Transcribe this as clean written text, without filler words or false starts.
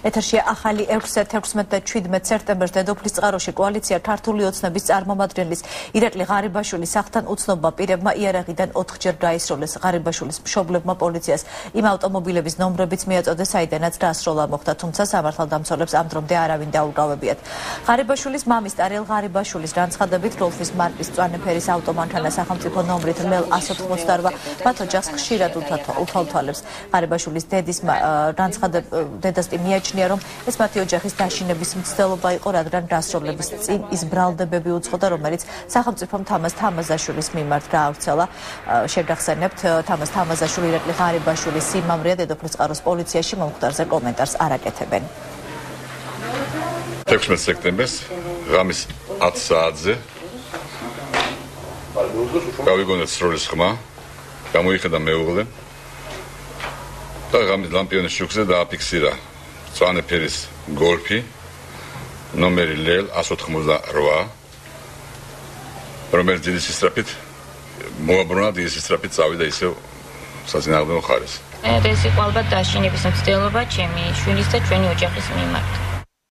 ეთერშია ახალი 6-17 სექტემბერს დედოფლის წყაროში კოალიცია ქართული ოცნების წარმომადგენლის ირაკლი ღარიბაშვილის სახთან უცნობმა პირებმა იარაღიდან 4-ჯერ დაისროლეს. ღარიბაშვილის მშობლებმა პოლიციას იმ ავტომობილების ნომრებიც მიაწოდეს, საიდანაც დასროლა მოხდა, თუმცა სამართალდამცველებს ამ დრომდე არავინ დაუკავებიათ. ღარიბაშვილის მამის ტარიელ ღარიბაშვილის განცხადებით, როლფის მარკის მწვანე ფერის ავტომანქანა სახელმწიფო ნომრით ლელ 188 მათ ოჯახს ხშირად უთვალთვალებს. ღარიბაშვილის დედას მიაჩნია, რომ ეს მათი ოჯახის დაშინების მცდელობა იყო, რადგან დასროლების წინ ის ბრალდებები უძღოდა, რომელიც სახელმწიფომ თამაზ თამაზაშვილის მიმართ გაავრცელა. შეგახსენებთ, თამაზ თამაზაშვილი ირაკლი ღარიბაშვილის სიმამრეა, დედოფლის წყაროს პოლიციაში მომხდარზე კომენტარს არ აკეთებენ. 16 სექტემბერს ღამის 10 საათზე გავიგონდა სროლის ხმა, გამოიხედა მეუღლე და ღამის ლამპიონის შუქზე დააფიქსირა მწვანე ფერის გოლფი ნომერი ლელ 188, რომელიც დიდი სისწრაფით მოაბრუნა, დიდი სისწრაფით წავიდა ისევ საწინააღმდეგო მხარეს. ეს იყო ალბათ დაშინების მცდელობა ჩემი შვილის და ჩვენი ოჯახის მიმართ.